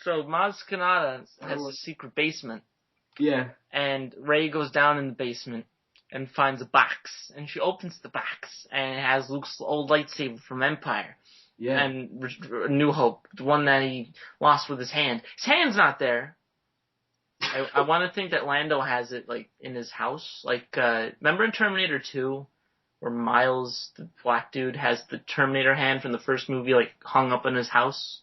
So Maz Kanata has a secret basement. Yeah. And Rey goes down in the basement and finds a box. And she opens the box, and it has Luke's old lightsaber from Empire. Yeah. And New Hope, the one that he lost with his hand. His hand's not there. I want to think that Lando has it, like, in his house. Like, remember in Terminator 2, where Miles, the black dude, has the Terminator hand from the first movie, like, hung up in his house?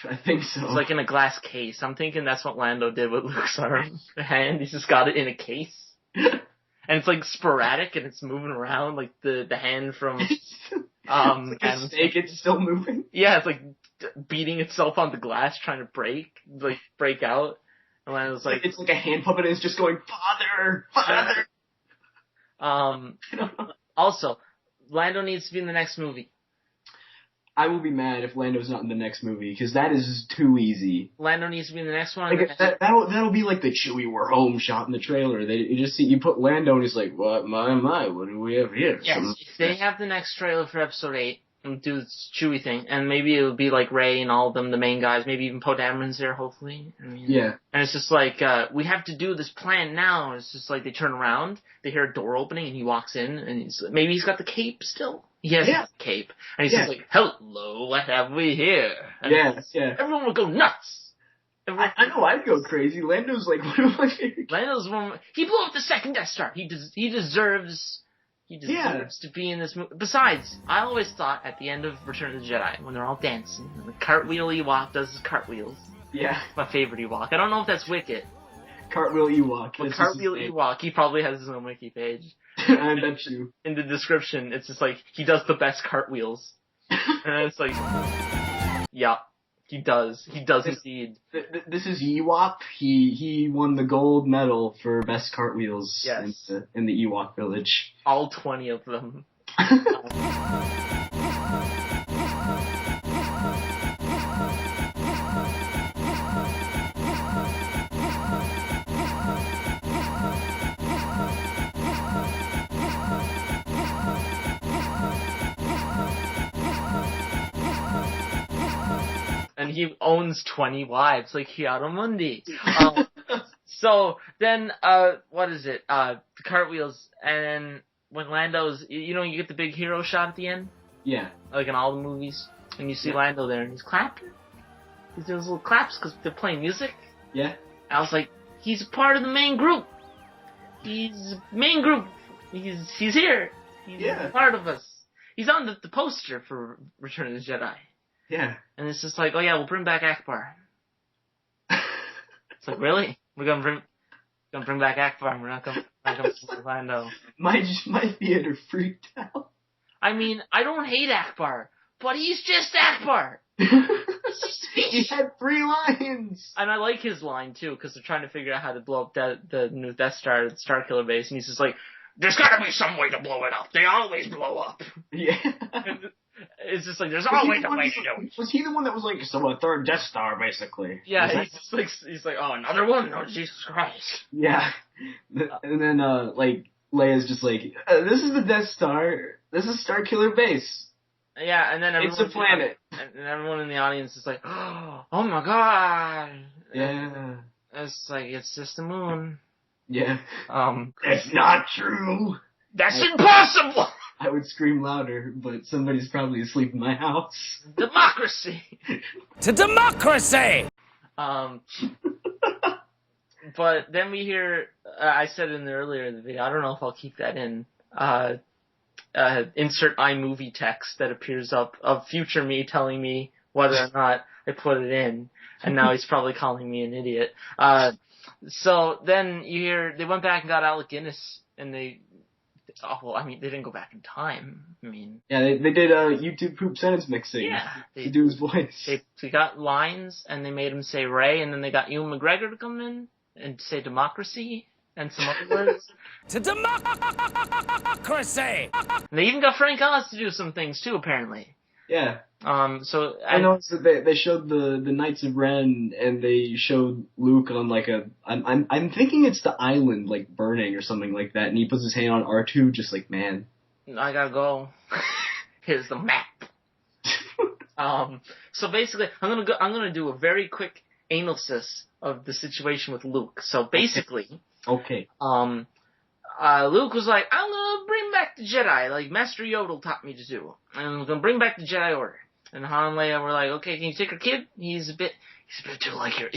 I think so. It's like in a glass case. I'm thinking that's what Lando did with Luke's hand. He's just got it in a case. And it's, like, sporadic, and it's moving around, like the hand from... it's like a snake, it's still moving. Yeah, it's, like, beating itself on the glass, trying to break out. And Lando's like... It's like a hand puppet, and it's just going, Father! Also, Lando needs to be in the next movie. I will be mad if Lando's not in the next movie, because that is too easy. Lando needs to be in the next one. Like, that'll be like the Chewie we're home shot in the trailer. You put Lando and he's like, what do we have here? Yes, if they have the next trailer for Episode 8 and do this Chewie thing, and maybe it'll be like Rey and all of them, the main guys, maybe even Poe Dameron's there, hopefully. Yeah. And it's just like, we have to do this plan now. It's just like they turn around, they hear a door opening, and he walks in, and maybe he's got the cape still. He has the cape. And he's just like, hello, what have we here? And everyone will go nuts. I know, I'd go crazy. Lando's like one of my favorite. Lando's he blew up the second Death Star. He deserves to be in this movie. Besides, I always thought at the end of Return of the Jedi, when they're all dancing, and the cartwheel Ewok does his cartwheels. Yeah. My favorite Ewok. I don't know if that's Wicket. Cartwheel Ewok. But Cartwheel Ewok, he probably has his own wiki page. I bet you. In the description, it's just like, he does the best cartwheels. And it's like, yeah, he does. He does indeed. This is Ewok. He won the gold medal for best cartwheels in the Ewok village. All 20 of them. And he owns 20 wives, like Kiara Mundi. So then, what is it? The cartwheels, and then when Lando's, you get the big hero shot at the end? Yeah. Like in all the movies. And you see Lando there, and he's clapping. He's doing those little claps because they're playing music. Yeah. I was like, he's a part of the main group. He's main group. He's here. He's a part of us. He's on the poster for Return of the Jedi. Yeah. And it's just like, oh yeah, we'll bring back Akbar. It's like, really? We're gonna bring back Akbar. We're not gonna bring Lando. My theater freaked out. I mean, I don't hate Akbar, but he's just Akbar. He had 3 lines. And I like his line too, because they're trying to figure out how to blow up the new Death Star, the Starkiller base, and he's just like, there's gotta be some way to blow it up. They always blow up. Yeah. It's just like, there's always a way to do it. Was he the one that was like, so a third Death Star, basically? Yeah, he's like, oh, another one? Oh, Jesus Christ. Yeah. And then, Leia's just like, this is the Death Star. This is Starkiller Base. Yeah, and then it's a planet. And everyone in the audience is like, oh my God. Yeah. It's like, it's just the moon. Yeah. That's not true. That's impossible! I would scream louder, but somebody's probably asleep in my house. Democracy! To democracy! But then we hear, I said in the earlier in the video, I don't know if I'll keep that in, insert iMovie text that appears up of future me telling me whether or not I put it in. And now he's probably calling me an idiot. So then you hear, they went back and got Alec Guinness, and they didn't go back in time. Yeah, they did YouTube poop sentence mixing to do his voice. They got lines, and they made him say Ray, and then they got Ewan McGregor to come in and say democracy, and some other words. To democracy! And they even got Frank Oz to do some things, too, apparently. Yeah. So I noticed that they showed the Knights of Ren, and they showed Luke on like I'm thinking it's the island like burning or something like that, and he puts his hand on R2 just like, man, I gotta go. Here's the map. So basically, I'm gonna do a very quick analysis of the situation with Luke. So basically, Okay. Luke was like, I'm gonna bring back the Jedi, like Master Yoda taught me to do. And I'm gonna bring back the Jedi Order. And Han and Leia were like, okay, can you take our kid? He's a bit like your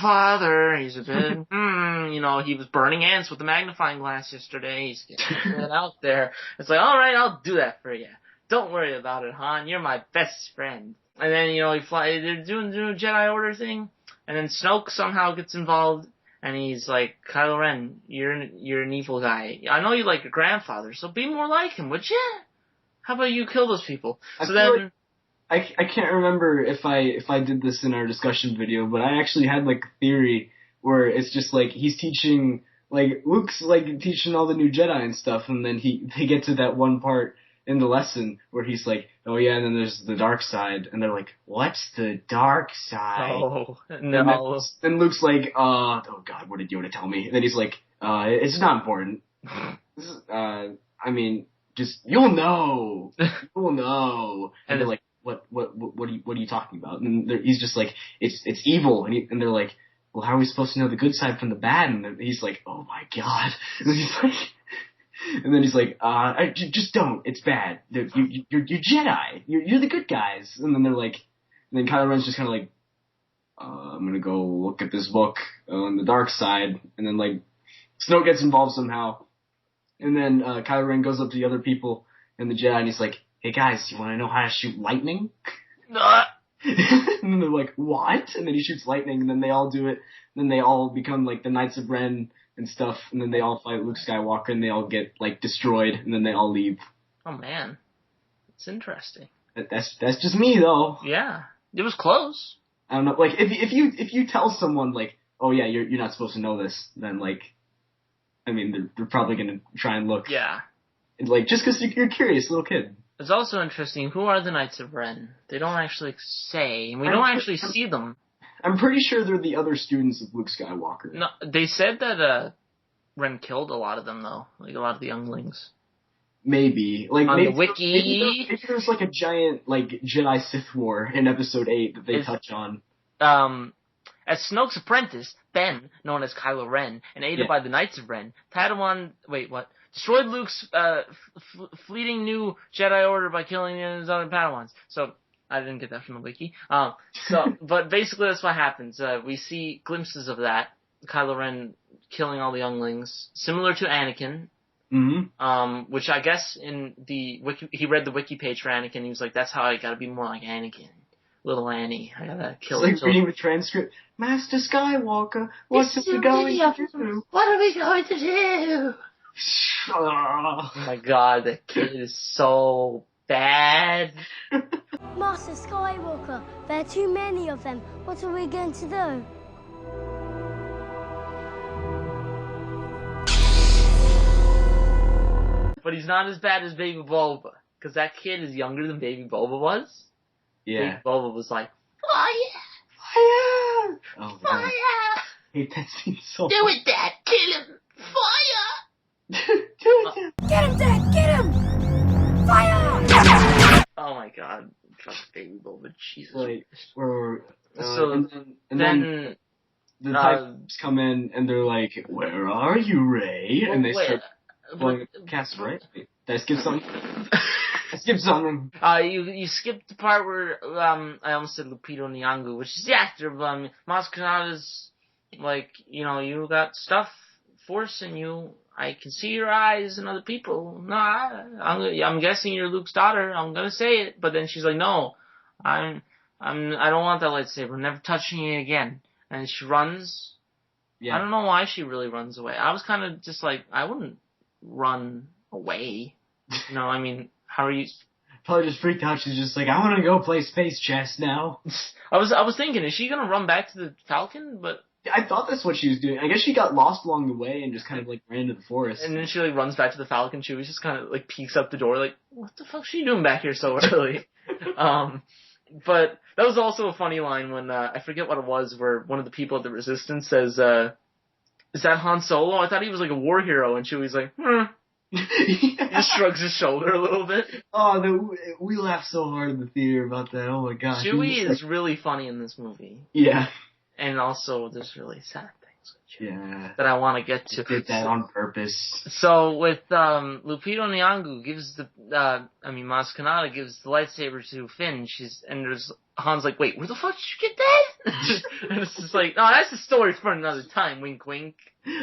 father. He's a bit, he was burning ants with the magnifying glass yesterday. He's getting it out there. It's like, alright, I'll do that for you. Don't worry about it, Han. You're my best friend. And then, they're doing the Jedi Order thing. And then Snoke somehow gets involved. And he's like, Kylo Ren, you're an evil guy. I know you like your grandfather, so be more like him, would you? How about you kill those people? I can't remember if I did this in our discussion video, but I actually had like a theory where it's just like he's teaching, like Luke's like teaching all the new Jedi and stuff, and then they get to that one part in the lesson where he's like, oh yeah, and then there's the dark side, and they're like, what's the dark side? Oh, no. And Luke's like, oh god, what did Yoda tell me? And then he's like, it's not important. I mean, just, you'll know. You'll know. And they're like, what are you talking about? And he's just like, it's evil. And they're like, well, how are we supposed to know the good side from the bad? And he's like, oh my god. And then he's like, just don't. It's bad. You're Jedi. You're the good guys. And then they're like, and then Kylo Ren's just kind of like, I'm gonna go look at this book on the dark side. And then like, Snoke gets involved somehow. And then Kylo Ren goes up to the other people in the Jedi and he's like, hey guys, you want to know how to shoot lightning? And then they're like, what? And then he shoots lightning, and then they all do it. And then they all become like the Knights of Ren and stuff. And then they all fight Luke Skywalker, and they all get like destroyed. And then they all leave. Oh man, it's interesting. That's just me though. Yeah, it was close. I don't know. Like if you tell someone like, oh yeah, you're not supposed to know this, then like, I mean, they're probably gonna try and look. Yeah. Like just because you're curious, little kid. It's also interesting, who are the Knights of Ren? They don't actually say, and we don't actually see them. I'm pretty sure they're the other students of Luke Skywalker. No, they said that Ren killed a lot of them, though. Like, a lot of the younglings. Maybe. Like, on maybe, the wiki. Maybe there's like a giant, like, Jedi-Sith war in Episode 8 that they touch on. As Snoke's apprentice, Ben, known as Kylo Ren, and aided by the Knights of Ren, destroyed Luke's fleeting new Jedi Order by killing his other Padawans. So, I didn't get that from the wiki. But basically that's what happens. We see glimpses of that. Kylo Ren killing all the younglings, similar to Anakin. Mm-hmm. Which I guess in the wiki, he read the wiki page for Anakin, he was like, that's how I gotta be more like Anakin. Little Annie. I gotta kill him. It's like reading the transcript. Master Skywalker, what are we going to do? What are we going to do? Oh my god, that kid is so bad. Master Skywalker, there are too many of them. What are we going to do? But he's not as bad as Baby Bulba, because that kid is younger than Baby Bulba was. Yeah. Baby Bulba was like, fire! Fire! Oh, fire! I hate that scene so Do it, Dad! Kill him! Fire! Do it, Dad! Get him, Dad! Get him! Fire! Oh my god. Fuck Baby Bulba. Jesus. Like, so and then the types come in and they're like, where are you, Rey? Well, and they start blowing cast, right? Did I skip something? I skipped something. You skipped the part where, I almost said Lupito Nyong'o, which is the actor, but Maz Kanata's like, you got stuff forcing you. I can see your eyes and other people. No, I'm guessing you're Luke's daughter. I'm gonna say it, but then she's like, no, I don't want that lightsaber. I'm never touching it again. And she runs. Yeah. I don't know why she really runs away. I was kind of just like, I wouldn't run away. I mean, how are you? Probably just freaked out. She's just like, I want to go play space chess now. I was thinking, is she gonna run back to the Falcon? But I thought that's what she was doing. I guess she got lost along the way and just kind of like ran into the forest. And then she like runs back to the Falcon. She was just kind of like peeks up the door, like, what the fuck's she doing back here so early? But that was also a funny line when I forget what it was, where one of the people at the Resistance says, "Is that Han Solo? I thought he was like a war hero." And Chewie's like, He just shrugs his shoulder a little bit. Oh, we laughed so hard in the theater about that. Oh my gosh. Chewie is really funny in this movie. Yeah. And also, there's really sad things with Chewie. Yeah. That I want to get to. Did that on purpose. So with Lupito Nyong'o gives Maz Kanata gives the lightsaber to Finn. And there's Han's like, wait, where the fuck did you get that? And it's just like, no, that's a story for another time. Wink, wink.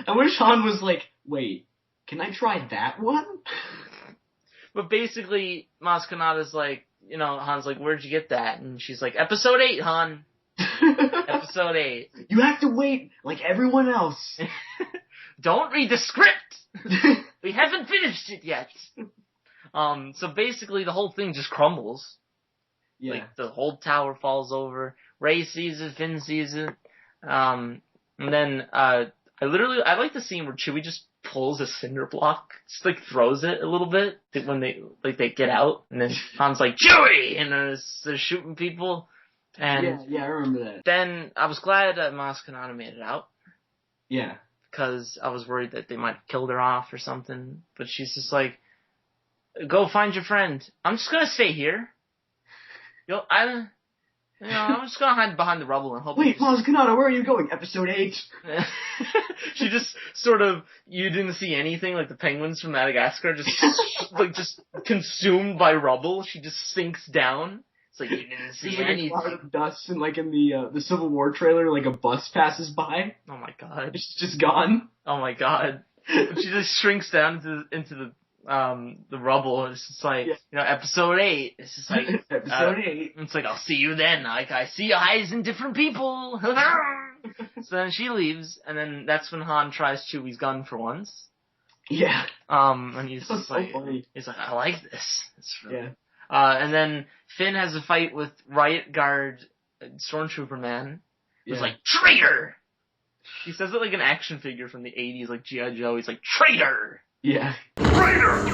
I wish Han was like, wait, can I try that one? But basically, Maz Kanata's like, Han's like, where'd you get that? And she's like, Episode 8, Han. Episode 8. You have to wait like everyone else. Don't read the script! We haven't finished it yet. So basically the whole thing just crumbles. Yeah. Like, the whole tower falls over. Rey sees it, Finn sees it. And then, I like the scene where Chewie just pulls a cinder block, just like throws it a little bit when they get out, and then Han's like, Chewie! And they're shooting people. And yeah, I remember that. Then I was glad that Maz Kanata made it out. Yeah. Because I was worried that they might have killed her off or something. But she's just like, go find your friend. I'm just gonna stay here. I'm just gonna hide behind the rubble and hope. Wait, Maz Kanata, where are you going? Episode 8. She just sort of, you didn't see anything, like the penguins from Madagascar, just consumed by rubble. She just sinks down. It's like, you didn't see anything. There's like a cloud of dust, and like in the Civil War trailer, like a bus passes by. Oh my god. It's just gone. Oh my god. She just shrinks down into the rubble. It's just like, Episode 8. It's just like, Episode 8. It's like, I'll see you then. Like, I see eyes in different people. So then she leaves, and then that's when Han tries Chewie's gun for once. Yeah. And he's just so like, funny. He's like, I like this. Yeah. And then Finn has a fight with Riot Guard Stormtrooper man. He's like, traitor! He says it like an action figure from the 80s, like G.I. Joe. He's like, traitor! Yeah. Traitor!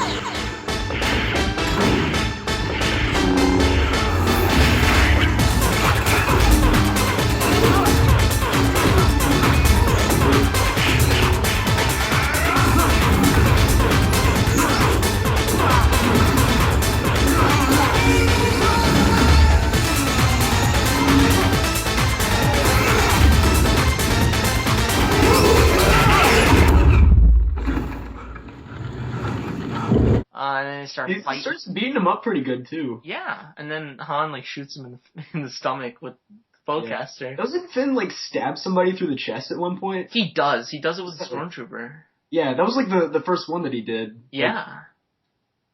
And then they start fighting. He starts beating him up pretty good, too. Yeah, and then Han, like, shoots him in the stomach with the bowcaster. Doesn't Finn, like, stab somebody through the chest at one point? He does. He does it with the Stormtrooper. Yeah, that was, like, the first one that he did. Yeah.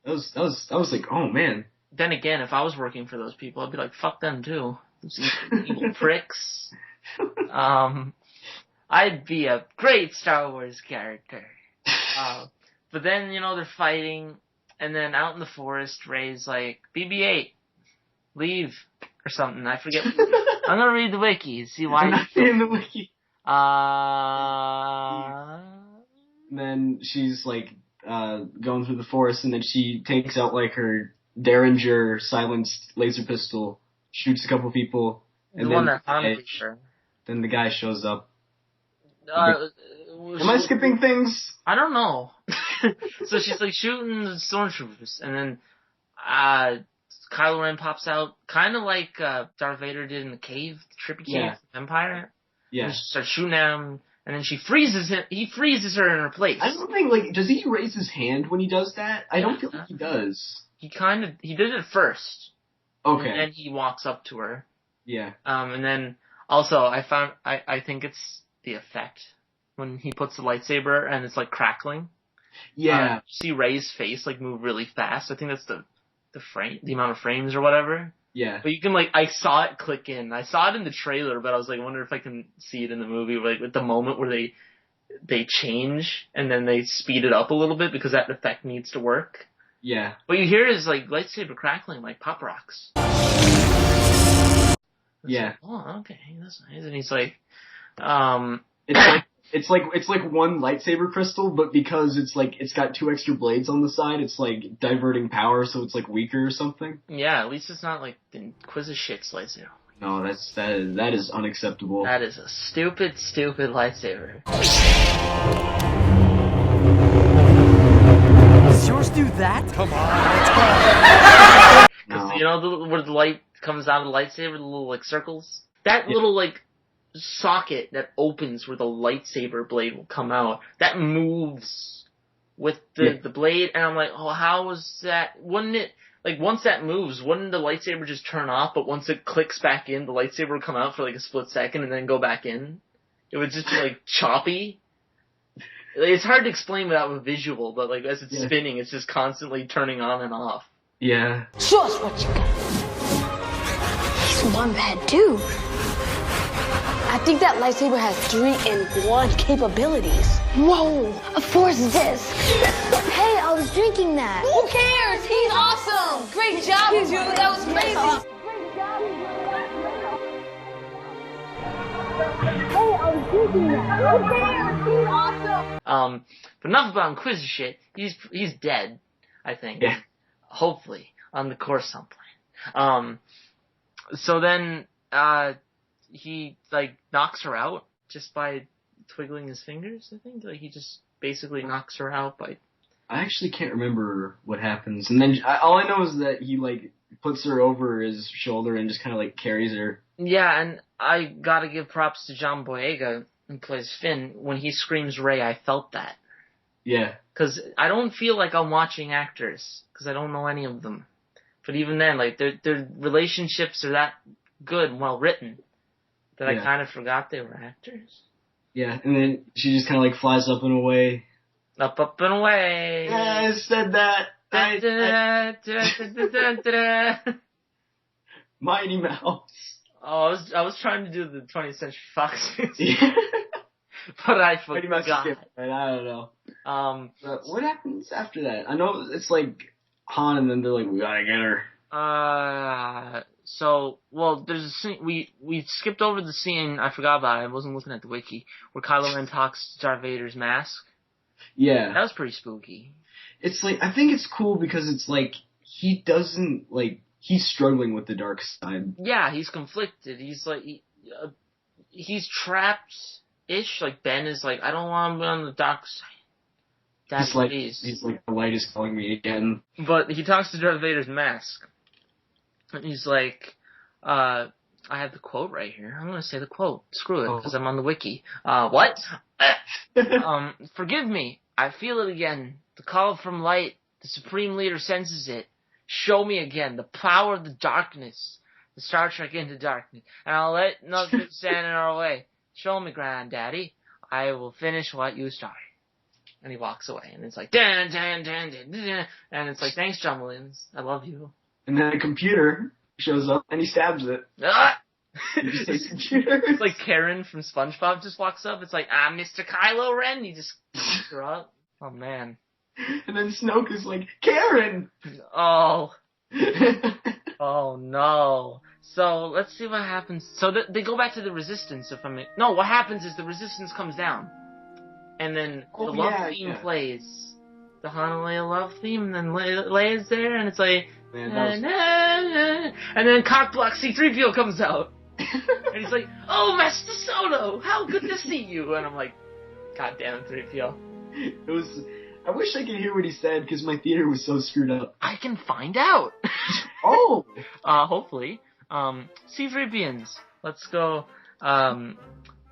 Like, that was like, oh, man. Then again, if I was working for those people, I'd be like, fuck them, too. Those evil pricks. I'd be a great Star Wars character. But then, they're fighting, and then out in the forest, Rey's like, BB-8, leave, or something. I forget. I'm gonna read the wiki, see why. I'm not reading the wiki. And then she's, like, going through the forest, and then she takes out, like, her Derringer silenced laser pistol, shoots a couple people, and then the guy shows up. Am I skipping things? I don't know. So she's like shooting the stormtroopers, and then Kylo Ren pops out, kind of like Darth Vader did in the cave, the trippy cave of Empire. Yeah. And she starts shooting at him, and then she freezes him. He freezes her in her place. I don't think, like, does he raise his hand when he does that? I don't feel like he does. He did it first. Okay. And then he walks up to her. Yeah. And then also I think it's the effect when he puts the lightsaber and it's like crackling. Yeah. You see Rey's face like move really fast. I think that's the amount of frames or whatever. Yeah. But you can I saw it click in. I saw it in the trailer, but I was like, I wonder if I can see it in the movie, like with the moment where they change and then they speed it up a little bit because that effect needs to work. Yeah. What you hear is like lightsaber crackling, like pop rocks. Yeah. Like, oh, okay, that's nice. And he's like, It's like one lightsaber crystal, but because it's got 2 extra blades on the side, it's like diverting power, so it's like weaker or something. Yeah, at least it's not like the Inquisitor shit's lightsaber. No, that is unacceptable. That is a stupid lightsaber. Force do that? Come on, let's go. Because, you know, where the light comes out of the lightsaber, the little, like, circles? That little, like, socket that opens where the lightsaber blade will come out, that moves with the blade, and I'm like, oh, how was that? Wouldn't it, like, once that moves, wouldn't the lightsaber just turn off, but once it clicks back in, the lightsaber would come out for, like, a split second and then go back in? It would just be, like, choppy. It's hard to explain without a visual, but, like, as it's spinning, it's just constantly turning on and off. Yeah. Show us what you got. He's one bad dude. I think that lightsaber has 3-in-1 capabilities. Whoa, a force disc. Hey, I was drinking that. Who cares? He's awesome. Great job, dude. That was crazy. Hey, I was drinking that. Who cares? He's awesome. But enough about Inquisitor shit. He's dead, I think. Yeah. Hopefully, on the Coruscant plane. So then, he, like, knocks her out just by twiggling his fingers, I think. Like, he just basically knocks her out by... I actually can't remember what happens. And then, all I know is that he, like, puts her over his shoulder and just kind of, like, carries her. Yeah, and I gotta give props to John Boyega, who plays Finn. When he screams Rey, I felt that. Yeah. Because I don't feel like I'm watching actors, because I don't know any of them. But even then, like, their relationships are that good and well written that I kind of forgot they were actors. Yeah, and then she just kind of, like, flies up and away. Up and away. Yeah, I said that. Mighty Mouse. Oh, I was trying to do the 20th Century Fox music. But I forgot. Mighty Mouse is different, I don't know. But what happens after that? I know it's like Han and then they're like, we gotta get her. So, well, there's a scene, we skipped over the scene, I forgot about it, I wasn't looking at the wiki, where Kylo Ren talks to Darth Vader's mask. Yeah. That was pretty spooky. It's like, I think it's cool because it's like, he doesn't, like, he's struggling with the dark side. Yeah, he's conflicted. He's like, he's trapped-ish. Like, Ben is like, I don't want to be on the dark side. Daddy, he's like, the light is calling me again. But he talks to Darth Vader's mask. And he's like, I have the quote right here. I'm going to say the quote. Screw it, because I'm on the wiki. What? Forgive me. I feel it again. The call from light. The Supreme Leader senses it. Show me again the power of the darkness. The Star Trek Into Darkness. And I'll let nothing stand in our way. Show me, Granddaddy. I will finish what you started. And he walks away. And it's like, dan, dan, dan, dan, dan. And it's like, thanks, John Williams. I love you. And then a computer shows up and he stabs it. Ah! Did you say computer? It's like Karen from SpongeBob just walks up. It's like, Mr. Kylo Ren. He just picks her up. Oh, man. And then Snoke is like, Karen! Oh. Oh, no. So, let's see what happens. So, they go back to the Resistance. No, what happens is the Resistance comes down. And then the love theme plays. The Han and Leia love theme. And then Leia's there. And it's like... and then Cockblock C-3PO comes out. And he's like, oh, Master Solo, how good to see you. And I'm like, God damn it, 3PO. It was... I wish I could hear what he said, because my theater was so screwed up. I can find out. Oh! Hopefully. C-3PNs. Let's go. While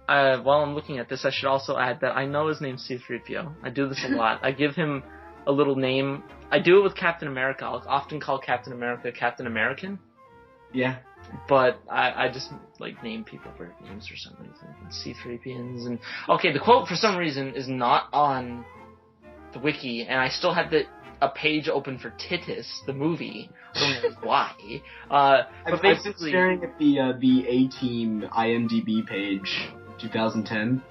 I'm looking at this, I should also add that I know his name's C-3PO. I do this a lot. I give him a little name. I do it with Captain America. I'll often call Captain America Captain American. Yeah. But I just, like, name people for names for some reason. C-3PNs and... Okay, the quote, for some reason, is not on the wiki, and I still had a page open for Titus, the movie. I don't know why. But basically... I've been staring at the A-Team IMDb page, 2010.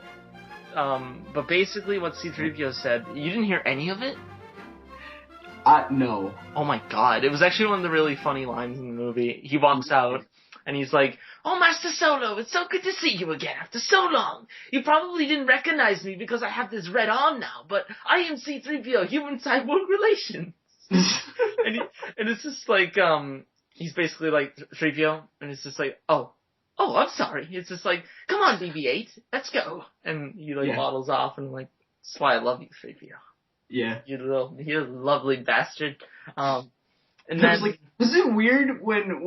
But basically what C-3PO said, you didn't hear any of it? No. Oh my god, it was actually one of the really funny lines in the movie. He walks out, and he's like, oh, Master Solo, it's so good to see you again after so long. You probably didn't recognize me because I have this red arm now, but I am C-3PO, human cyborg relations. and it's just like, he's basically like, 3PO, and it's just like, oh, I'm sorry. It's just like, come on, BB-8, let's go. And he waddles off, and like, that's why I love you, 3PO. Yeah. You lovely bastard. And then like, was it weird when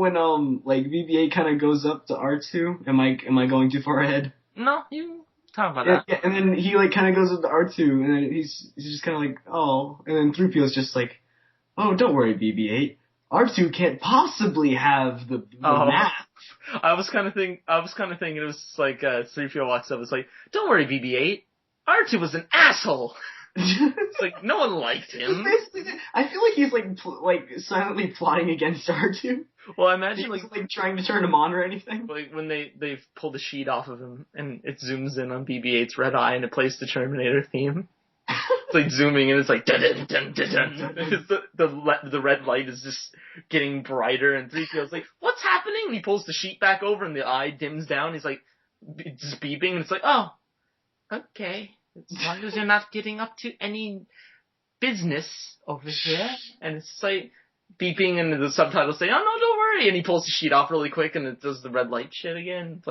like BB-8 kind of goes up to R2? Am I going too far ahead? No, you talk about that. Yeah, and then he like kind of goes up to R2, and then he's just kind of like, oh, and then 3PO's just like, oh, don't worry, BB-8. R2 can't possibly have the map. I was kind of thinking it was like 3PO walks up. It's like, don't worry, BB-8. R2 was an asshole. It's like no one liked him. I feel like he's like silently plotting against R2. Well, I imagine he's like trying to turn him on or anything. Like when they've pulled the sheet off of him and it zooms in on BB-8's red eye and it plays the Terminator theme. It's like zooming and it's like dun dun dun dun dun. The red light is just getting brighter and 3PO's like, what's happening? And he pulls the sheet back over and the eye dims down. He's like just beeping and it's like, oh, okay. As long as you're not getting up to any business over here. And it's like beeping and the subtitles say, oh no, don't worry. And he pulls the sheet off really quick and it does the red light shit again.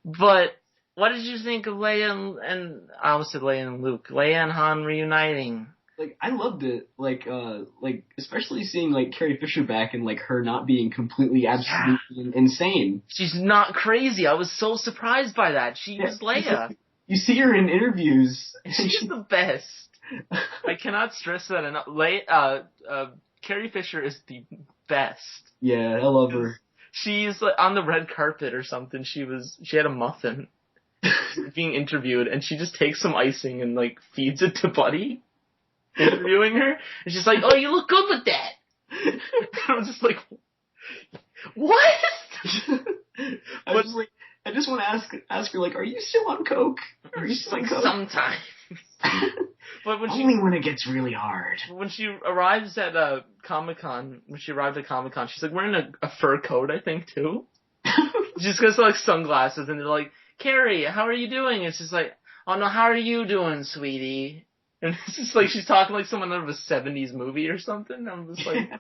But what did you think of Leia and I almost said Leia and Luke. Leia and Han reuniting. Like, I loved it. Like, especially seeing, like, Carrie Fisher back and, like, her not being completely absolutely insane. She's not crazy. I was so surprised by that. She was Leia. You see her in interviews. She's the best. I cannot stress that enough. Carrie Fisher is the best. Yeah, I love her. She's like, on the red carpet or something. She had a muffin being interviewed, and she just takes some icing and like feeds it to Buddy, interviewing her. And she's like, "Oh, you look good with that." And I'm just like, "What?" I just want to ask her, like, are you still on coke? Are you still on coke? Sometimes. But when it gets really hard. When she arrives at Comic-Con, she's like wearing a fur coat, I think, too. She's got like sunglasses, and they're like, "Carrie, how are you doing?" And she's like, "Oh no, how are you doing, sweetie?" And it's just like she's talking like someone out of a 70s movie or something. I'm just like,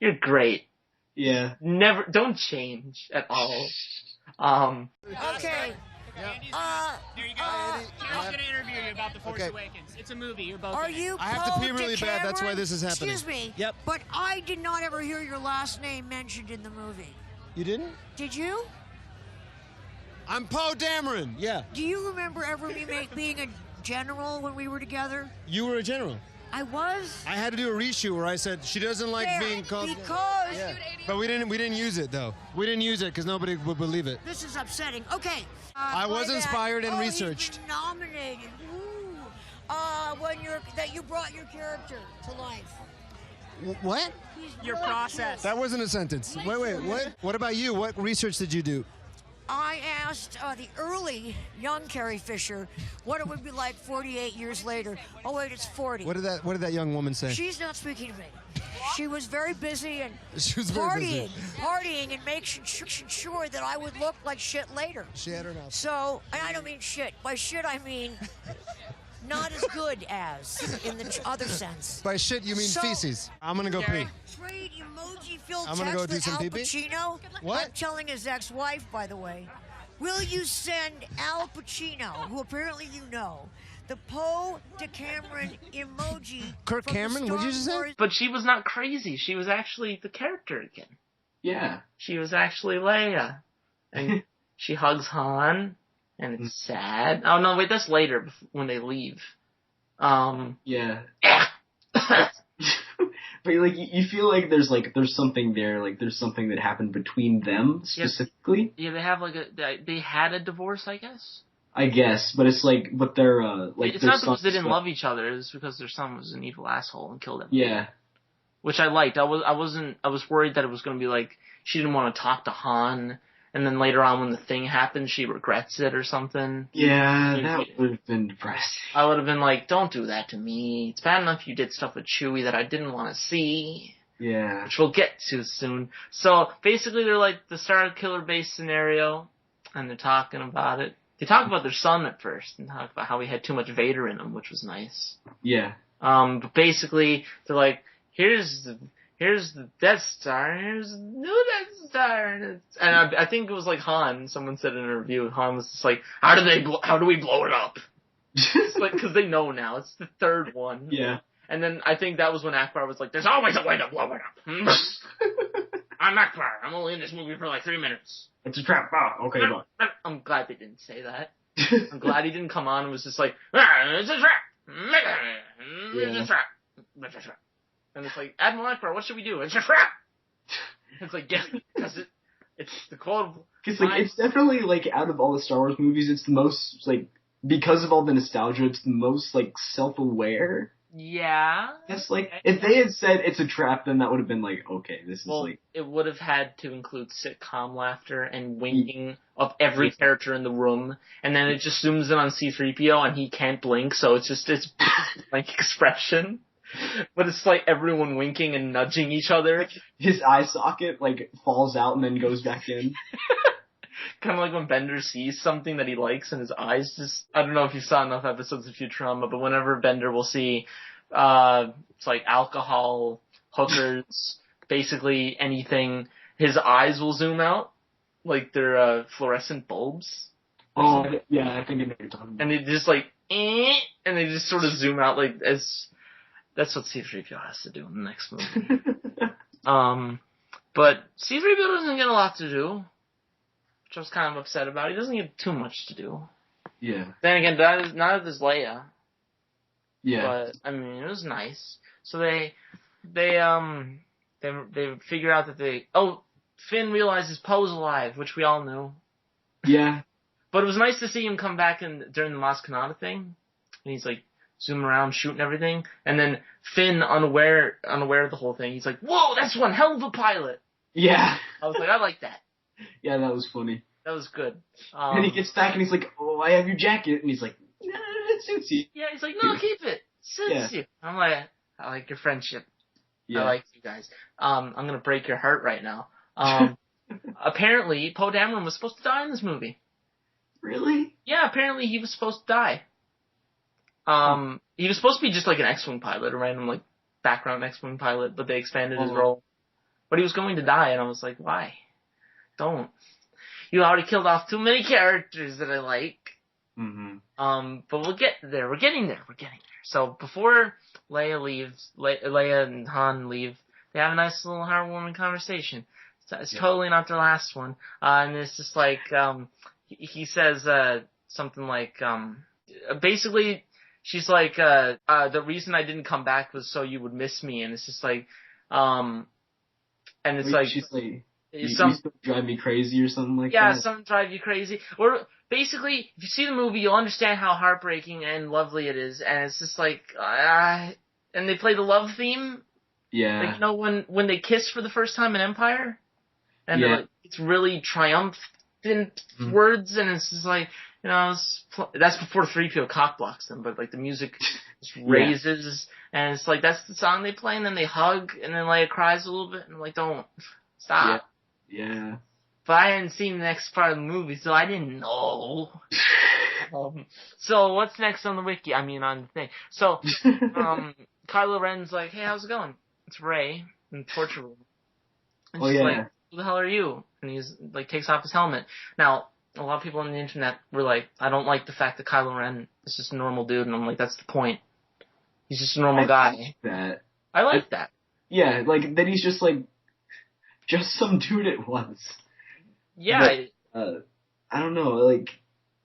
"You're great." Yeah. Don't change at all. Okay. There you go. Carol's going to interview you about The Force Awakens. It's a movie. You're both Are in you it. I have to pee really bad. That's why this is happening. Excuse me. Yep. But I did not ever hear your last name mentioned in the movie. You didn't? Did you? I'm Poe Dameron. Yeah. Do you remember ever being a general when we were together? You were a general. I was. I had to do a reshoot where I said she doesn't like being called. Because. Yeah. But we didn't use it though. We didn't use it because nobody would believe it. This is upsetting. Okay. I was inspired and he's researched. been nominated. Ooh. That you brought your character to life. What? Your process. That wasn't a sentence. Wait. What? What about you? What research did you do? I asked the early young Carrie Fisher what it would be like 48 years later. Oh wait, it's 40. What did that young woman say? She's not speaking to me. She was very busy and She was very busy. partying and making sure that I would look like shit later. She had her mouth. So, and I don't mean shit. By shit I mean not as good as in the other sense. By shit you mean feces. I'm gonna go pee. Trade emoji-filled I'm gonna text go do with some Al pee-pee. Pacino. What? I'm telling his ex-wife, by the way. Will you send Al Pacino, who apparently you know, the Poe Dameron emoji? Kirk from the Cameron? Star What'd you just say? Wars- But she was not crazy. She was actually the character again. Yeah. She was actually Leia. And she hugs Han, and it's sad. Oh, no, wait, that's later, when they leave. Yeah. But like you feel like there's something there, like there's something that happened between them specifically. Yeah, they have they had a divorce, I guess. I guess, but it's like, but they're like. It's not because they didn't love each other. It's because their son was an evil asshole and killed him. Yeah. Which I liked. I was worried that it was going to be like she didn't want to talk to Han, and then later on when the thing happened, she regrets it or something. Yeah, that would have been depressing. I would have been like, don't do that to me. It's bad enough you did stuff with Chewie that I didn't want to see. Yeah. Which we'll get to soon. So, basically they're like the Star Killer base scenario, and they're talking about it. They talk about their son at first, and talk about how he had too much Vader in him, which was nice. Yeah. But basically, they're like, here's the Death Star, here's the new Death Star, and I think it was like Han, someone said in a review, Han was just like, how do we blow it up? Like, because they know now. It's the third one. Yeah. And then I think that was when Akbar was like, there's always a way to blow it up. I'm Akbar. I'm only in this movie for like 3 minutes. It's a trap. Oh, okay, bye. I'm glad they didn't say that. I'm glad he didn't come on and was just like, it's a trap. It's a trap. It's a trap. And it's like, Admiral Akbar, what should we do? It's a trap. It's like, yes, because it's the quotable. Because, like, it's definitely, like, out of all the Star Wars movies, it's the most, like, because of all the nostalgia, it's the most, like, self-aware. Yeah. It's like, if they had said it's a trap, then that would have been like, okay, this is like... it would have had to include sitcom laughter and winking of every character in the room, and then it just zooms in on C-3PO and he can't blink, so it's just, it's blank expression. But it's like everyone winking and nudging each other. His eye socket, like, falls out and then goes back in. Kind of like when Bender sees something that he likes and his eyes just... I don't know if you saw enough episodes of Futurama, but whenever Bender will see, it's like alcohol, hookers, basically anything, his eyes will zoom out like they're fluorescent bulbs. Oh, yeah, I think I know what you're talking about. And they just like, and they just sort of zoom out like as... That's what C-3PO has to do in the next movie. But C-3PO doesn't get a lot to do, which I was kind of upset about. He doesn't get too much to do. Yeah. Then again, neither does Leia. Yeah. But I mean, it was nice. So they figure out that Finn realizes Poe's alive, which we all knew. Yeah. But it was nice to see him come back during the Maz Kanata thing, and he's like zooming around, shooting everything, and then Finn, unaware of the whole thing, he's like, "Whoa, that's one hell of a pilot." Yeah. I was like, I like that. Yeah, that was funny. That was good. And he gets back and he's like, "Oh, I have your jacket," and he's like, "No, it suits you." Yeah, he's like, "No, keep it. Suits you." I'm like, I like your friendship. Yeah. I like you guys. I'm gonna break your heart right now. Apparently, Poe Dameron was supposed to die in this movie. Really? Yeah, apparently he was supposed to die. He was supposed to be just like an X-Wing pilot, a random like background X-Wing pilot, but they expanded his role. But he was going to die, and I was like, why? Don't. You already killed off too many characters that I like. Mm-hmm. But we'll get there. We're getting there. So before Leia and Han leave, they have a nice little heartwarming conversation. It's totally not their last one. And it's just like, he says, something like, basically, she's like, the reason I didn't come back was so you would miss me. And it's just like, and it's Wait, like, she's like, you still drive me crazy or something like that? Yeah, something drive you crazy. Or basically, if you see the movie, you'll understand how heartbreaking and lovely it is. And it's just like, and they play the love theme. Yeah. Like, you know, when they kiss for the first time in Empire? And like, it's really triumphant words, and it's just like, you know, that's before 3PO cockblocks them, but like the music just raises, and it's like, that's the song they play, and then they hug, and then Leia cries a little bit, and I'm like, don't, stop. Yeah. But I hadn't seen the next part of the movie, so I didn't know. So what's next on the wiki? I mean, on the thing. So, Kylo Ren's like, hey, how's it going? It's Rey in the torture room. And she's like, who the hell are you? And he's like, takes off his helmet. Now, a lot of people on the internet were like, I don't like the fact that Kylo Ren is just a normal dude. And I'm like, that's the point. He's just a normal guy. I like that. Yeah, like, that he's just like, just some dude at once. Yeah. But, I don't know, like...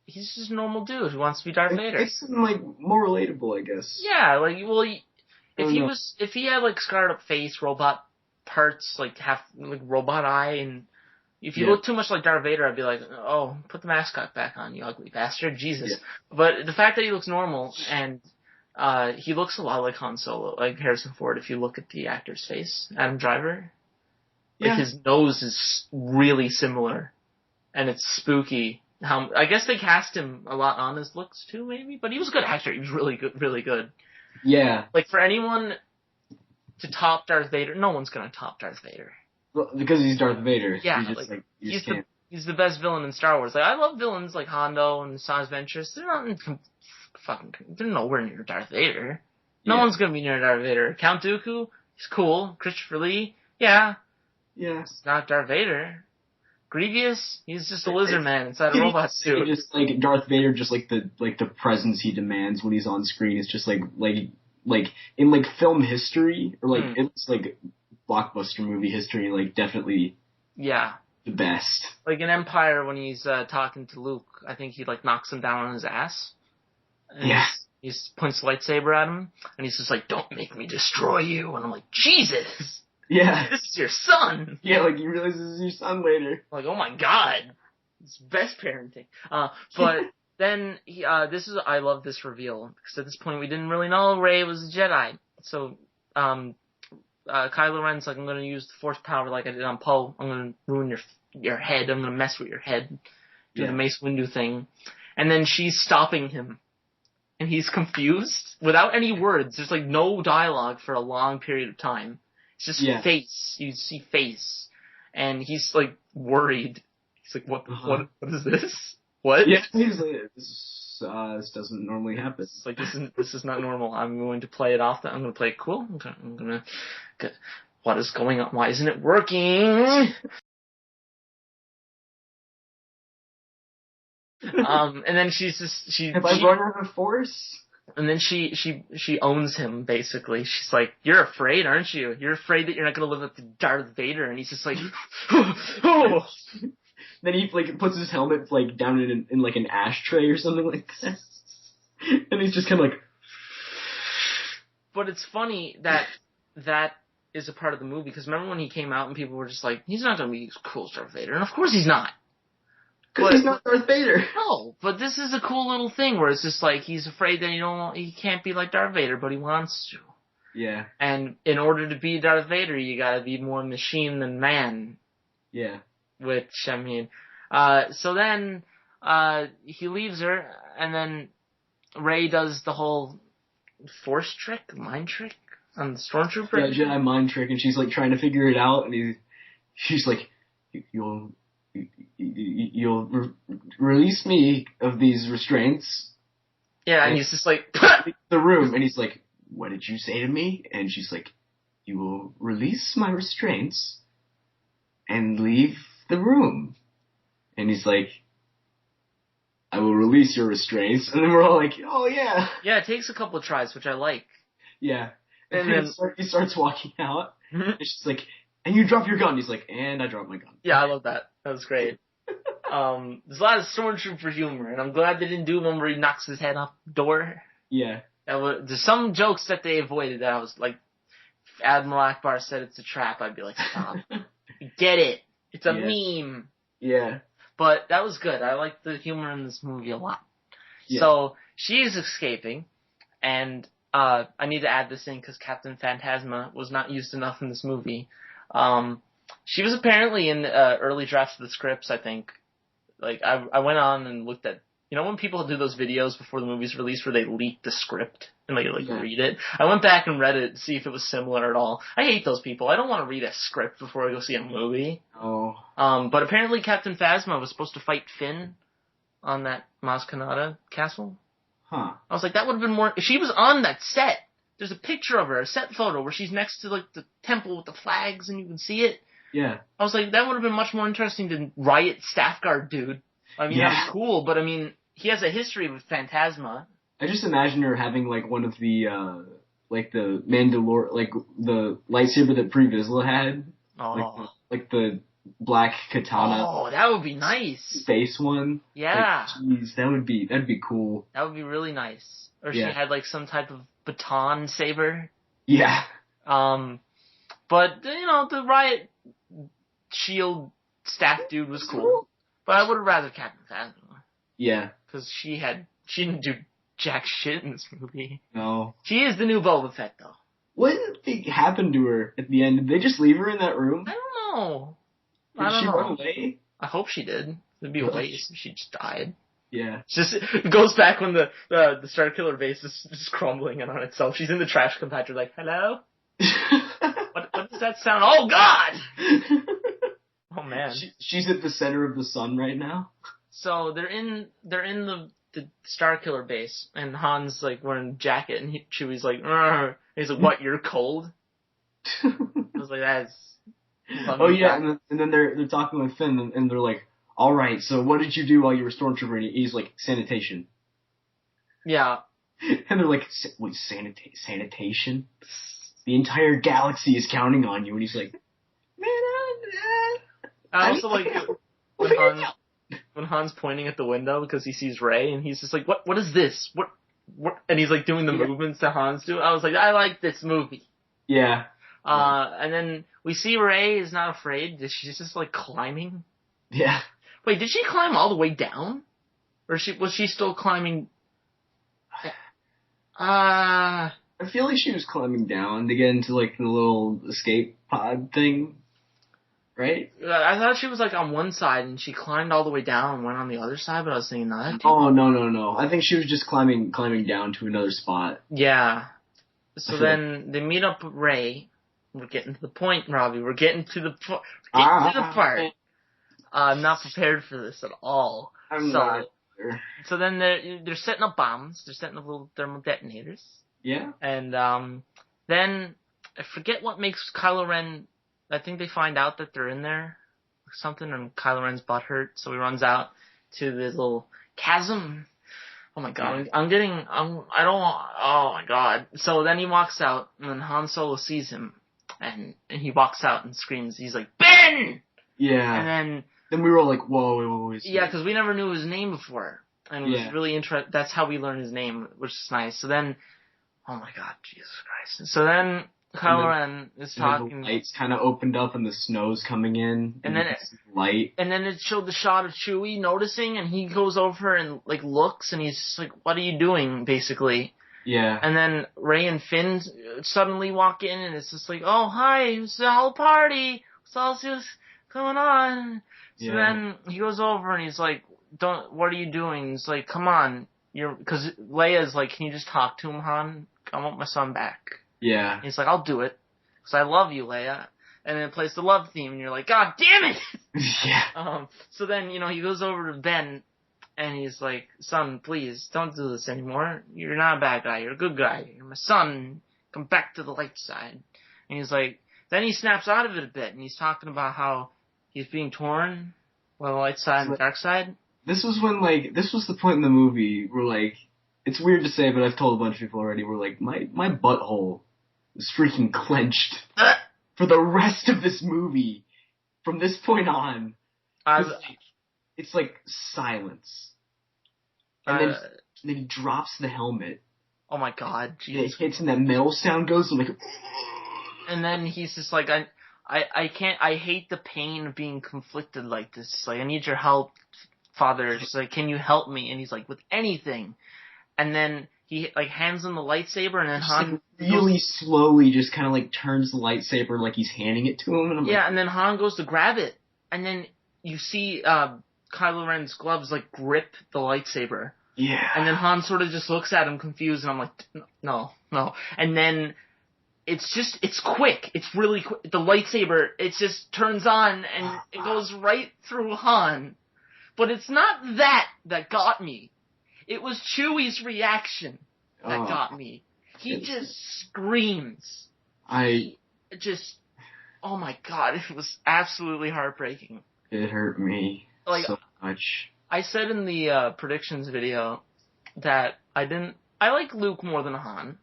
He's just a normal dude who wants to be Darth Vader. It's, like, more relatable, I guess. Yeah, like, well, if he had, like, scarred up face, robot parts, like, half, like, robot eye, and if you look too much like Darth Vader, I'd be like, oh, put the mascot back on, you ugly bastard, Jesus. Yeah. But the fact that he looks normal, and he looks a lot like Han Solo, like Harrison Ford, if you look at the actor's face, Adam Driver. Like, his nose is really similar, and it's spooky. I guess they cast him a lot on his looks, too, maybe? But he was a good actor. He was really good, really good. Yeah. Like, for anyone to top Darth Vader, no one's gonna top Darth Vader. Well, because he's Darth Vader. Yeah, he's the best villain in Star Wars. Like, I love villains like Hondo and Sonic Ventress. They're nowhere near Darth Vader. No one's gonna be near Darth Vader. Count Dooku, he's cool. Christopher Lee, yeah. It's not Darth Vader. Grievous, he's just a lizard man inside a robot suit. Just like Darth Vader, just like the presence he demands when he's on screen. It's just like in like film history or like it's like blockbuster movie history, like definitely the best. Like in Empire when he's talking to Luke, I think he like knocks him down on his ass. And he points the lightsaber at him, and he's just like, "Don't make me destroy you." And I'm like, Jesus. Yeah. This is your son. Yeah, like you realize this is your son later. Like, oh my god. It's best parenting. But then, I love this reveal, because at this point we didn't really know Rey was a Jedi. So, Kylo Ren's like, I'm gonna use the Force power like I did on Poe. I'm gonna ruin your head. I'm gonna mess with your head. Do the Mace Windu thing. And then she's stopping him. And he's confused, without any words. There's like no dialogue for a long period of time. It's just face. You see face. And he's like worried. He's like, what is this? What? Yeah, he's like, this doesn't normally happen. It's like, this is not normal. I'm going to play it off. I'm going to play it cool. I'm going to get, what is going on? Why isn't it working? And then have I run out of Force? And then she owns him, basically. She's like, you're afraid, aren't you? You're afraid that you're not going to live up to Darth Vader. And he's just like, oh. Then he like puts his helmet like down in like an ashtray or something like that. And he's just kind of like. But it's funny that is a part of the movie, because remember when he came out and people were just like, he's not going to be as cool as Darth Vader. And of course he's not. Because he's not Darth Vader. No, but this is a cool little thing where it's just like he's afraid that he can't be like Darth Vader, but he wants to. Yeah. And in order to be Darth Vader, you gotta be more machine than man. Yeah. Which, I mean, so then, he leaves her, and then Rey does the whole Force trick, mind trick on the Stormtrooper. Yeah, Jedi mind trick, and she's like trying to figure it out, and she's like, You'll release me of these restraints. Yeah, and he's just like, the room, and he's like, what did you say to me? And she's like, you will release my restraints and leave the room. And he's like, I will release your restraints. And then we're all like, oh yeah. Yeah, it takes a couple of tries, which I like. Yeah. And then he starts walking out, and she's like, and you drop your gun. He's like, and I drop my gun. Yeah, I love that. That was great. There's a lot of Stormtrooper humor, and I'm glad they didn't do one where he knocks his head off the door. Yeah. There's some jokes that they avoided that I was like, if Admiral Akbar said it's a trap, I'd be like, stop. Get it. It's a meme. Yeah. But that was good. I liked the humor in this movie a lot. Yeah. So she's escaping, and I need to add this in because Captain Phantasma was not used enough in this movie. She was apparently in early drafts of the scripts, I think. Like, I went on and looked at, when people do those videos before the movie's released where they leak the script and they read it? I went back and read it to see if it was similar at all. I hate those people. I don't want to read a script before I go see a movie. Oh. But apparently Captain Phasma was supposed to fight Finn on that Maz Kanata castle. Huh. I was like, that would have been more, if she was on that set. There's a picture of her, a set photo, where she's next to, like, the temple with the flags, and you can see it. Yeah. I was like, that would have been much more interesting than Riot Staff Guard dude. I mean, that was cool, but, I mean, he has a history with Phantasma. I just imagine her having, like, one of the, like, the the lightsaber that Pre Vizsla had. Oh. Like the black katana. Oh, that would be nice. Space one. Yeah. Like, jeez, that'd be cool. That would be really nice. Or she had, like, some type of baton saber. Yeah. But, the Riot Shield staff dude was cool. But I would have rather Captain Phasma. Yeah. Because she didn't do jack shit in this movie. No. She is the new Boba Fett, though. What did they happen to her at the end? Did they just leave her in that room? I don't know. Did she run away? I hope she did. It'd be a waste if she just died. Yeah. It goes back when the Starkiller base is just crumbling in on itself. She's in the trash compactor like, hello? What does that sound? Oh, God! Oh, man. She's at the center of the sun right now. So they're in the Starkiller base, and Han's, like, wearing a jacket, and Chewie's like, Argh. He's like, what, you're cold? I was like, Oh yeah, and then they're talking with Finn, and they're like, "All right, so what did you do while you were stormtrooper?" And he's like, "Sanitation." Yeah. And they're like, "Wait, sanitation? The entire galaxy is counting on you." And he's like, "Man, I also like when Han's pointing at the window because he sees Rey, and he's just like, "What is this? What?" And he's like doing the movements that Han's do. I was like, I like this movie. Yeah. And then we see Rey is not afraid. She's just like climbing. Yeah. Wait, did she climb all the way down? Or was she still climbing? I feel like she was climbing down to get into like the little escape pod thing. Right? I thought she was like on one side and she climbed all the way down and went on the other side, but I was thinking, no, that Oh, no. I think she was just climbing down to another spot. Yeah. So then they meet up with Rey. We're getting to the point, Robbie. We're getting to the part. I'm not prepared for this at all. I'm not. So then they're setting up bombs. They're setting up little thermal detonators. Yeah. And then I forget what makes Kylo Ren. I think they find out that they're in there or something, and Kylo Ren's butt hurt, so he runs out to this little chasm. Oh my god, oh my god. So then he walks out, and then Han Solo sees him, and he walks out and screams, he's like, Ben! Yeah. And then we were all like, whoa. Yeah, because we never knew his name before. And it was really interesting. That's how we learned his name, which is nice. So then, oh my god, Jesus Christ. So then Kylo Ren is talking. The lights kind of opened up and the snow's coming in. And then it showed the shot of Chewie noticing, and he goes over and like looks, and he's just like, "What are you doing?" Basically. Yeah. And then Rey and Finn suddenly walk in, and it's just like, "Oh hi, it's a whole party. What's all this going on?" So then he goes over and he's like, "What are you doing?" He's like, "Come on, because Leia's like, can you just talk to him, Han? I want my son back." Yeah. He's like, "I'll do it, because I love you, Leia." And then it plays the love theme, and you're like, "God damn it!" Yeah. So then, he goes over to Ben, and he's like, "Son, please, don't do this anymore. You're not a bad guy. You're a good guy. You're my son. Come back to the light side." And he's like, then he snaps out of it a bit, and he's talking about how he's being torn by the light side and the dark side. This was the point in the movie where, it's weird to say, but I've told a bunch of people already, where, my butthole was freaking clenched for the rest of this movie. From this point on, it's like silence. And then he drops the helmet. Oh my god, Jesus. It hits and that metal sound goes, and and then he's just like, I can't, I hate the pain of being conflicted like this. Like, I need your help, Father. Just like, can you help me? And he's like, with anything. And then he hands him the lightsaber, and then Han really slowly just kind of turns the lightsaber like he's handing it to him. And and then Han goes to grab it, and then you see Kylo Ren's gloves grip the lightsaber. Yeah. And then Han sort of just looks at him confused, and I'm like, no. And then it's quick. It's really quick. The lightsaber, it just turns on, and it goes right through Han. But it's not that got me. It was Chewie's reaction that got me. He just screams. Oh my god, it was absolutely heartbreaking. It hurt me so much. I said in the predictions video that I like Luke more than Han.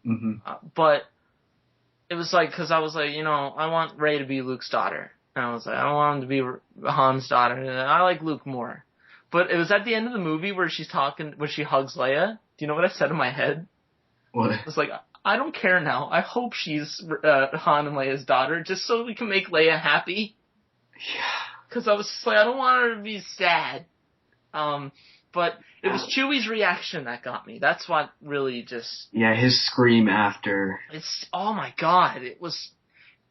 Mm-hmm. But it was because I was like, I want Rey to be Luke's daughter. And I was like, I don't want him to be Han's daughter. And I like Luke more. But it was at the end of the movie where she hugs Leia. Do you know what I said in my head? What? I was like, I don't care now. I hope she's Han and Leia's daughter, just so we can make Leia happy. Yeah. Because I was just like, I don't want her to be sad. But it was Chewie's reaction that got me. That's what really just... Yeah, his scream after. Oh my god. It was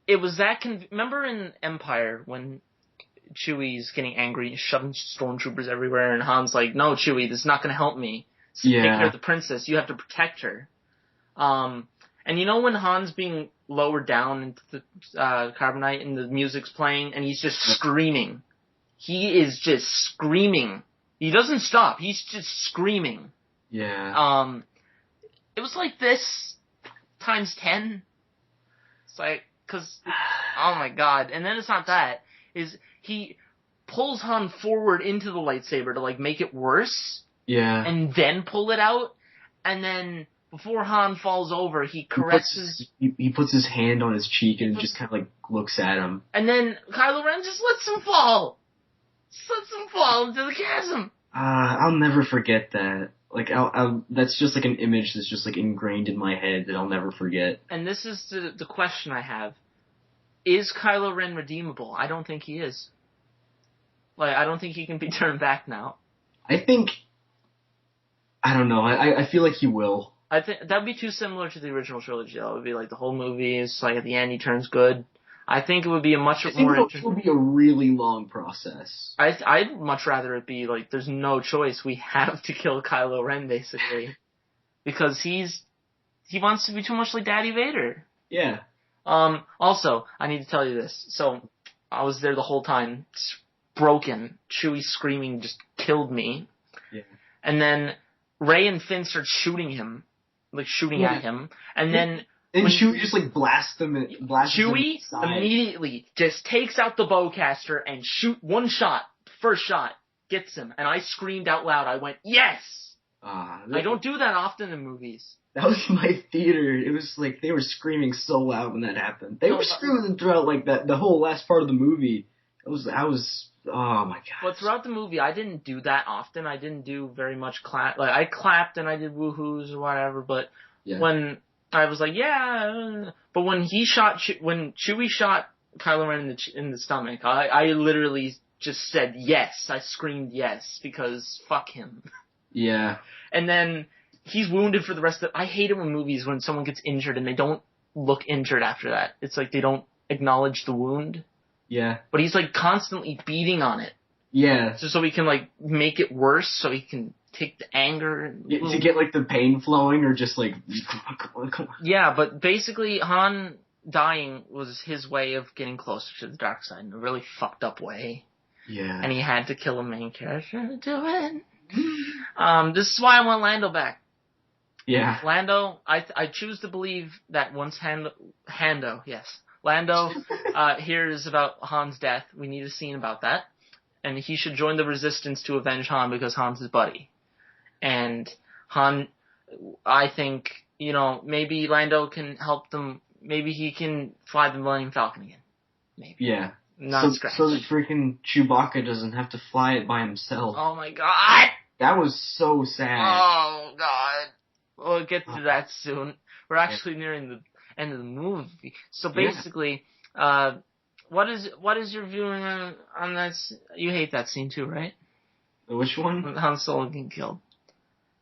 that... Remember in Empire when Chewie's getting angry, shoving stormtroopers everywhere, and Han's like, "No, Chewie, this is not going to help me. Take care of the princess. You have to protect her." And when Han's being lowered down into the carbonite and the music's playing and he's just screaming. He is just screaming. He doesn't stop. He's just screaming. Yeah. It was like this times 10. It's like, Cause, oh my god. And then it's not that. Is he pulls Han forward into the lightsaber to, like, make it worse. Yeah. And then pull it out. And then, before Han falls over, he caresses... He puts his hand on his cheek and just kind of, like, looks at him. And then Kylo Ren just lets him fall. Just lets him fall into the chasm. I'll never forget that. Like, that's just, like, an image that's just, like, ingrained in my head that I'll never forget. And this is the question I have. Is Kylo Ren redeemable? I don't think he is. Like, I don't think he can be turned back now. I don't know. I feel like he will. I think that'd be too similar to the original trilogy. Though. It would be like the whole movie is like at the end he turns good. I think it would be a much more interesting. It would be a really long process. I'd much rather it be like there's no choice. We have to kill Kylo Ren basically because he wants to be too much like Daddy Vader. Yeah. Also, I need to tell you this. So I was there the whole time. It's broken. Chewie screaming just killed me. Yeah. And then Rey and Finn start shooting him. Like, shooting at him. And then... And Chewie just, like, blasts him Chewie immediately just takes out the bowcaster and shoot one shot. First shot. Gets him. And I screamed out loud. I went, yes! I don't do that often in movies. That was my theater. It was, like, they were screaming so loud when that happened. They were screaming throughout, like, the whole last part of the movie. I was... Oh my god. But throughout the movie, I didn't do that often. I didn't do very much clap. Like, I clapped and I did woohoos or whatever, but when I was like, yeah. But when when Chewie shot Kylo Ren in the stomach, I literally just said yes. I screamed yes because fuck him. Yeah. And then he's wounded for the rest of I hate it when someone gets injured and they don't look injured after that. It's like they don't acknowledge the wound. Yeah. But he's, like, constantly beating on it. Yeah. So he can, like, make it worse, so he can take the anger. To get, like, the pain flowing, or just, like... Yeah, but basically, Han dying was his way of getting closer to the dark side in a really fucked up way. Yeah. And he had to kill a main character to do it. This is why I want Lando back. Yeah. Lando, I choose to believe that once Lando hears about Han's death. We need a scene about that. And he should join the resistance to avenge Han because Han's his buddy. And Han, I think, maybe Lando can help them. Maybe he can fly the Millennium Falcon again. Maybe. Yeah. So that freaking Chewbacca doesn't have to fly it by himself. Oh my god! That was so sad. Oh god. We'll get to that soon. We're actually nearing the end of the movie. So basically, what is your view on that? You hate that scene too, right? Which one? With Han Solo getting killed.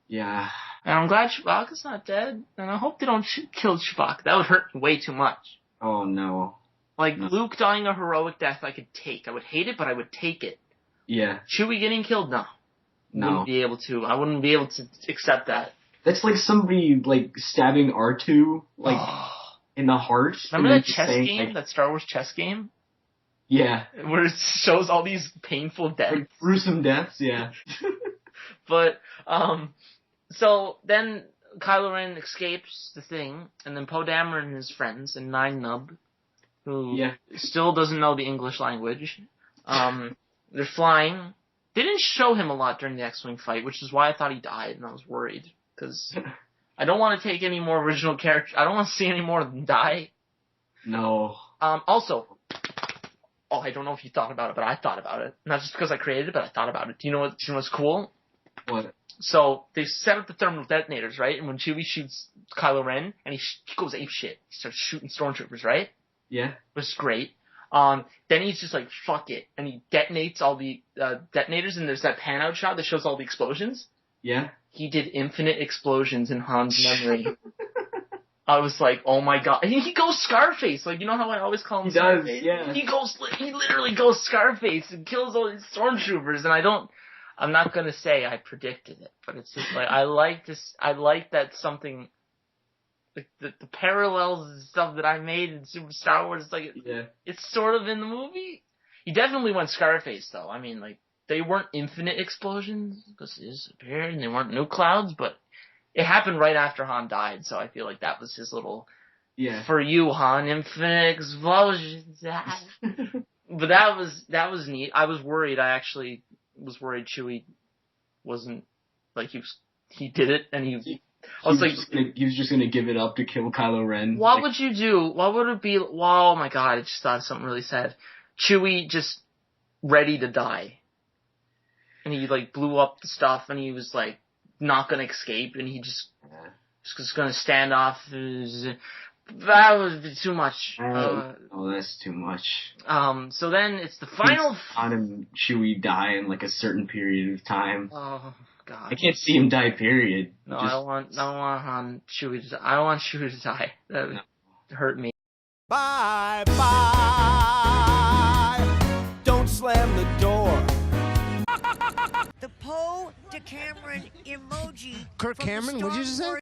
Yeah. And I'm glad Chewbacca's not dead, and I hope they don't kill Chewbacca. That would hurt me way too much. Oh no. Like, no. Luke dying a heroic death I could take. I would hate it, but I would take it. Yeah. Chewie getting killed? No. No. I wouldn't be able to accept that. That's like somebody, like, stabbing R2, like... in the heart. Remember that chess game? Like, that Star Wars chess game? Yeah. Where it shows all these painful deaths. Like gruesome deaths, yeah. But, so then Kylo Ren escapes the thing, and then Poe Dameron and his friends, and Nine Nub, who still doesn't know the English language, they're flying. They didn't show him a lot during the X-Wing fight, which is why I thought he died, and I was worried, because... I don't want to take any more original characters. I don't want to see any more of them die. No. Also, I don't know if you thought about it, but I thought about it. Not just because I created it, but I thought about it. Do you know what's cool? What? So, they set up the thermal detonators, right? And when Chewie shoots Kylo Ren, and he goes apeshit. He starts shooting stormtroopers, right? Yeah. Which is great. Then he's just like, fuck it. And he detonates all the detonators, and there's that pan-out shot that shows all the explosions. Yeah. He did infinite explosions in Han's memory. I was like, oh my god. And he goes Scarface. Like, you know how I always call him Scarface? Yeah. He literally goes Scarface and kills all these stormtroopers. And I'm not gonna say I predicted it, but it's just like, I like that something, like the parallels and stuff that I made in Super Star Wars, like, it's sort of in the movie. He definitely went Scarface though. I mean, like, they weren't infinite explosions, because he disappeared, and they weren't nuke clouds, but it happened right after Han died, so I feel like that was his little Yeah. For you, Han, infinite explosions. But that was neat. I was worried. I actually was worried Chewie wasn't like he did it, and he was just gonna give it up to kill Kylo Ren. What would you do? What would it be? Oh my god! I just thought of something really sad. Chewie just ready to die, and he like blew up the stuff, and he was like not gonna escape, and he just gonna stand off. That would be too much. That's too much. So then it's the final. Han and Chewie die in like a certain period of time. Oh god! I can't see him die. Period. No, I don't want Han Chewie to die. I don't want Chewie to die. That would hurt me. Bye bye. Don't slam the door. The Poe Decameron emoji. Kirk from the Cameron? Star What'd you just say? Wars